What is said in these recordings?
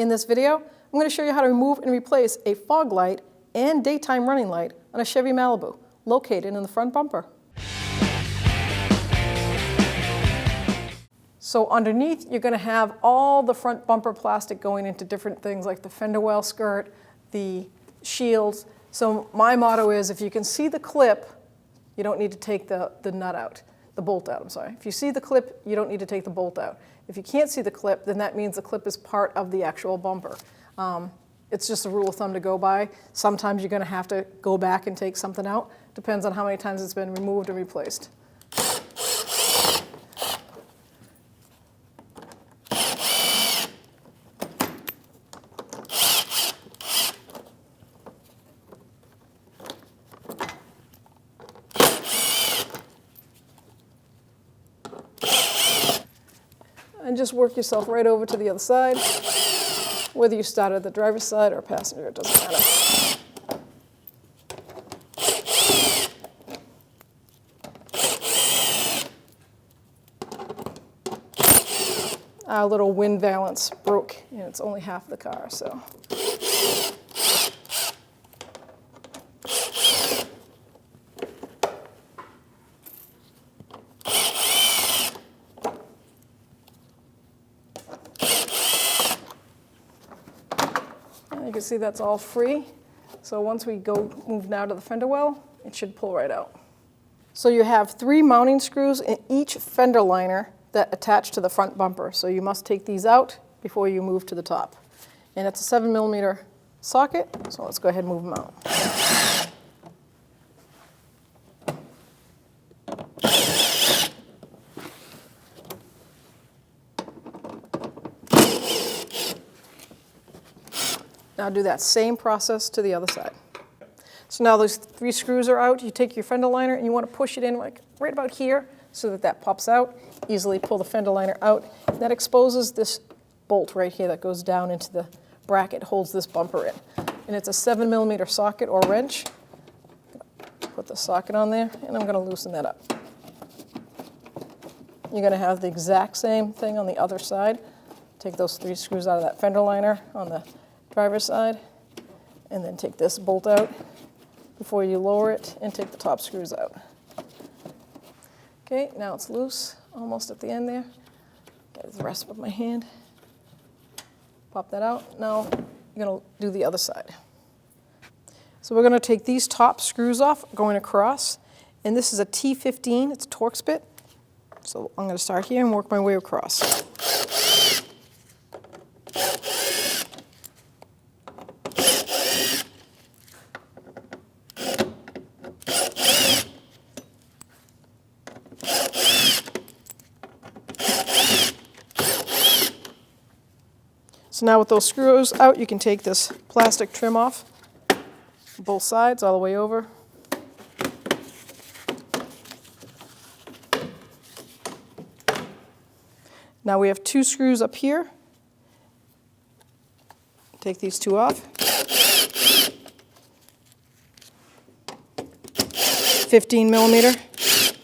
In this video, I'm going to show you how to remove and replace a fog light and daytime running light on a Chevy Malibu located in the front bumper. So underneath, you're going to have all the front bumper plastic going into different things like the fender well skirt, the shields. So my motto is, if you can see the clip, you don't need to take the nut out, the bolt out, I'm sorry. If you see the clip, you don't need to take the bolt out. If you can't see the clip, then that means the clip is part of the actual bumper. It's just a rule of thumb to go by. Sometimes you're going to have to go back and take something out. Depends on how many times it's been removed and replaced. And just work yourself right over to the other side. Whether you start at the driver's side or passenger, it doesn't matter. Our little wind valance broke, and it's only half the car, so. You can see that's all free. So once we move now to the fender well, it should pull right out. So you have 3 mounting screws in each fender liner that attach to the front bumper. So you must take these out before you move to the top. And it's a 7mm socket, so let's go ahead and move them out. Now do that same process to the other side. So now those 3 screws are out. You take your fender liner and you want to push it in like right about here so that that pops out. Easily pull the fender liner out. That exposes this bolt right here that goes down into the bracket, holds this bumper in. And it's a 7mm socket or wrench. Put the socket on there and I'm going to loosen that up. You're going to have the exact same thing on the other side. Take those 3 screws out of that fender liner on the driver's side, and then take this bolt out before you lower it and take the top screws out. Okay, now it's loose, almost at the end there. Get the rest of my hand. Pop that out. Now you're going to do the other side. So we're going to take these top screws off going across, and this is a T15, it's a Torx bit. So I'm going to start here and work my way across. So now with those screws out, you can take this plastic trim off, both sides, all the way over. Now we have 2 screws up here. Take these 2 off. 15mm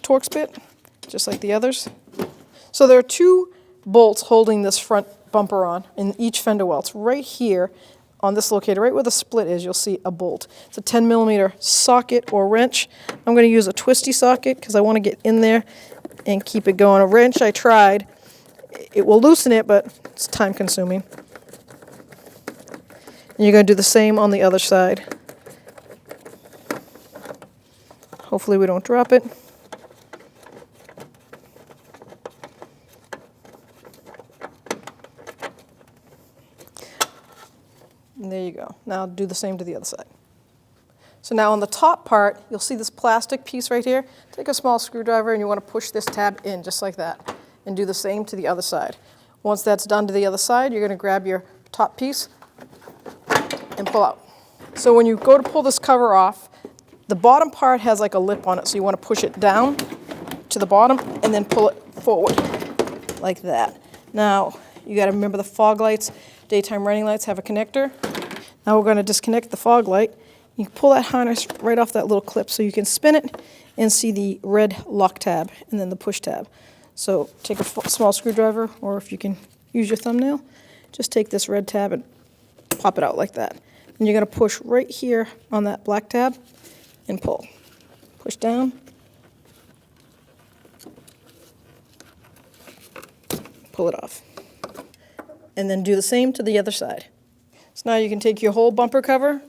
Torx bit, just like the others. So there are 2 bolts holding this front bumper on in each fender well. It's right here on this locator, right where the split is, you'll see a bolt. It's a 10mm socket or wrench. I'm going to use a twisty socket because I want to get in there and keep it going. A wrench, I tried. It will loosen it, but it's time consuming. And you're going to do the same on the other side. Hopefully we don't drop it. And there you go. Now do the same to the other side. So now on the top part, you'll see this plastic piece right here. Take a small screwdriver and you want to push this tab in just like that. And do the same to the other side. Once that's done to the other side, you're going to grab your top piece and pull out. So when you go to pull this cover off, the bottom part has like a lip on it, so you want to push it down to the bottom and then pull it forward like that. Now you got to remember the fog lights, daytime running lights have a connector. Now we're going to disconnect the fog light. You can pull that harness right off that little clip so you can spin it and see the red lock tab and then the push tab. So take a small screwdriver, or if you can use your thumbnail, just take this red tab and pop it out like that. And you're going to push right here on that black tab and pull. Push down. Pull it off. And then do the same to the other side. So now you can take your whole bumper cover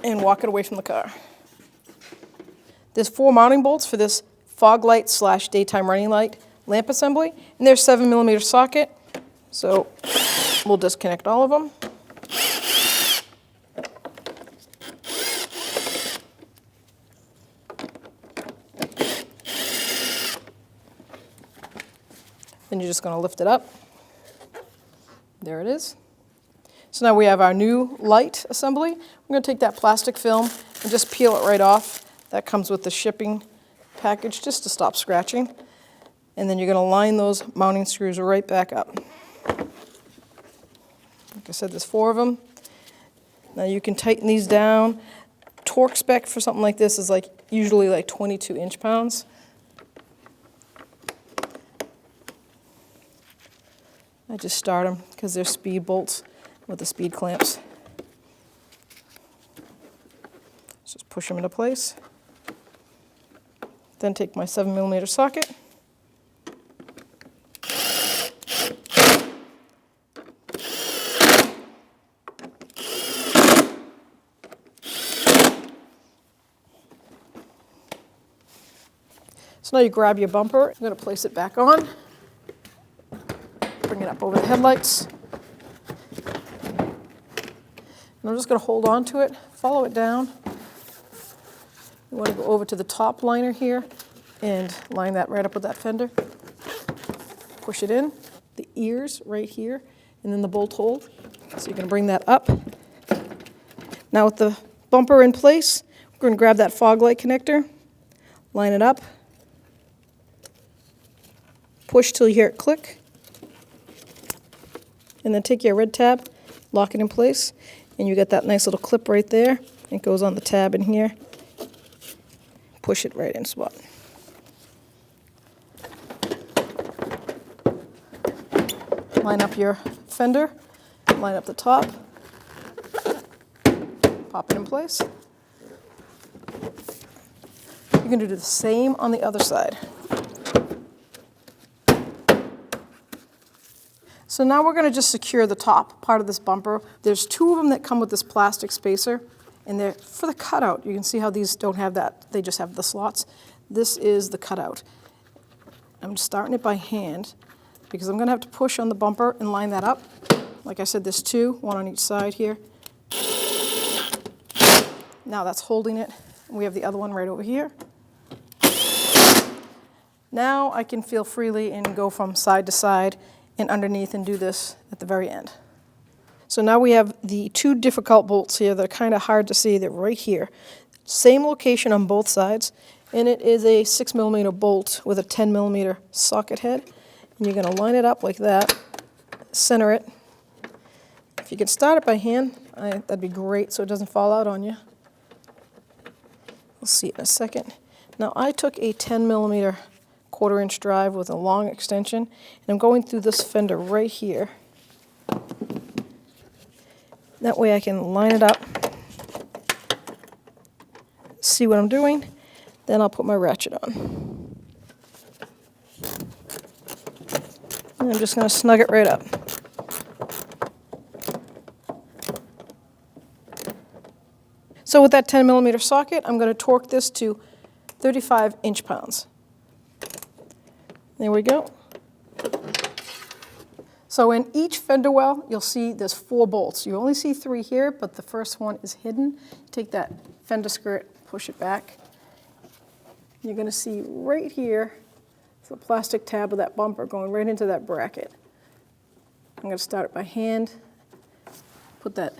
and walk it away from the car. There's 4 mounting bolts for this fog light / daytime running light lamp assembly, and there's 7mm socket. So we'll disconnect all of them. Then you're just going to lift it up. There it is. So now we have our new light assembly. I'm going to take that plastic film and just peel it right off. That comes with the shipping package just to stop scratching. And then you're going to line those mounting screws right back up. Like I said, there's 4 of them. Now you can tighten these down. Torque spec for something like this is usually like 22 inch-pounds. I just start them because they're speed bolts with the speed clamps. Just push them into place. Then take my 7mm socket. So now you grab your bumper. I'm going to place it back on. Bring it up over the headlights. And I'm just going to hold on to it, follow it down. You want to go over to the top liner here and line that right up with that fender. Push it in, the ears right here, and then the bolt hole. So you're going to bring that up. Now with the bumper in place, we're going to grab that fog light connector, line it up, push till you hear it click, and then take your red tab, lock it in place, and you get that nice little clip right there. It goes on the tab in here. Push it right in spot. Line up your fender, line up the top, pop it in place. You're going to do the same on the other side. So now we're going to just secure the top part of this bumper. There's 2 of them that come with this plastic spacer, and they're for the cutout. You can see how these don't have that. They just have the slots. This is the cutout. I'm starting it by hand because I'm going to have to push on the bumper and line that up. Like I said, there's 2, 1 on each side here. Now that's holding it. We have the other one right over here. Now I can feel freely and go from side to side and underneath and do this at the very end. So now we have the 2 difficult bolts here that are kind of hard to see. They're right here. Same location on both sides, and it is a 6mm bolt with a 10mm socket head. And you're going to line it up like that, center it. If you could start it by hand, that'd be great so it doesn't fall out on you. We'll see it in a second. Now I took a 10mm 1/4 inch drive with a long extension, and I'm going through this fender right here. That way I can line it up, see what I'm doing, then I'll put my ratchet on. And I'm just going to snug it right up. So with that 10mm socket, I'm going to torque this to 35 inch-pounds. There we go. So in each fender well, you'll see there's 4 bolts. You only see 3 here, but the first one is hidden. Take that fender skirt, push it back. You're going to see right here the plastic tab of that bumper going right into that bracket. I'm going to start it by hand, put that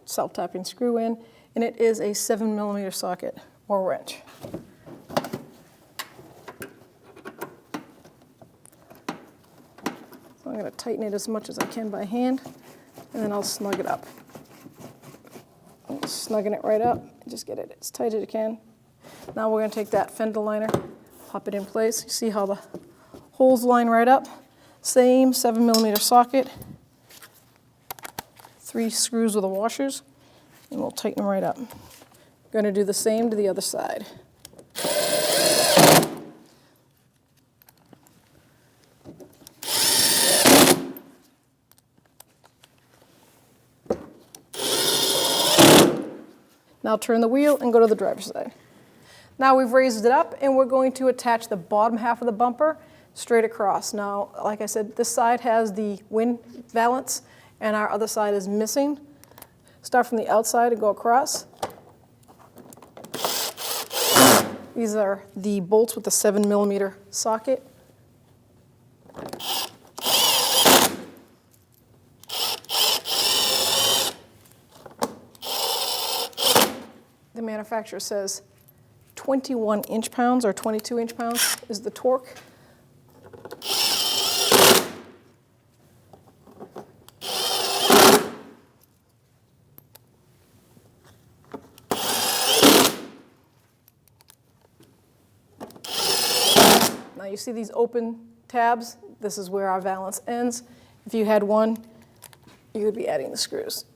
self-tapping screw in, and it is a 7mm socket or wrench. I'm going to tighten it as much as I can by hand, and then I'll snug it up. I'm snugging it right up, just get it as tight as you can. Now we're going to take that fender liner, pop it in place. You see how the holes line right up? Same 7mm socket. 3 screws with the washers, and we'll tighten them right up. Going to do the same to the other side. Now turn the wheel and go to the driver's side. Now we've raised it up and we're going to attach the bottom half of the bumper straight across. Now, like I said, this side has the wind valance and our other side is missing. Start from the outside and go across. These are the bolts with the 7mm socket. The manufacturer says 21 inch-pounds or 22 inch-pounds is the torque. Now you see these open tabs? This is where our valance ends. If you had one, you would be adding the screws.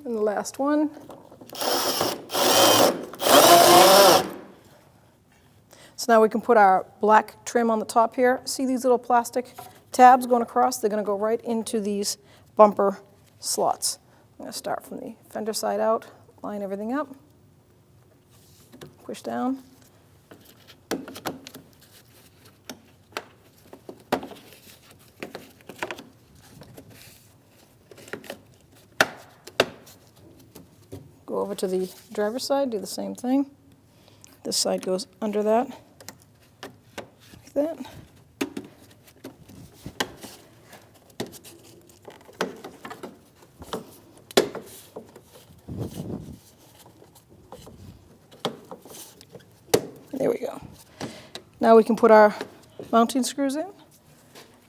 And the last one. So now we can put our black trim on the top here. See these little plastic tabs going across? They're going to go right into these bumper slots. I'm going to start from the fender side out, line everything up, push down. Go over to the driver's side, do the same thing. This side goes under that, like that. There we go. Now we can put our mounting screws in.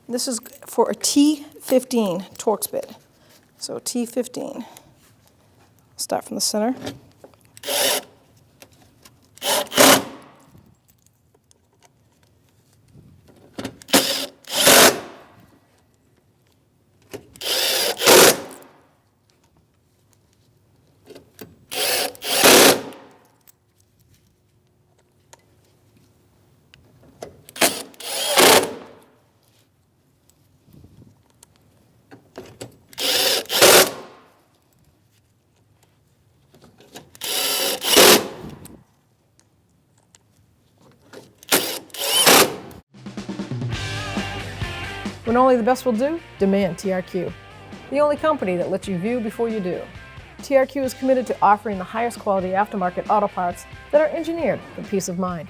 This is for a T15 Torx bit. So T15. Start from the center. When only the best will do, demand TRQ. The only company that lets you view before you do. TRQ is committed to offering the highest quality aftermarket auto parts that are engineered for peace of mind.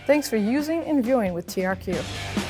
Thanks for using and viewing with TRQ.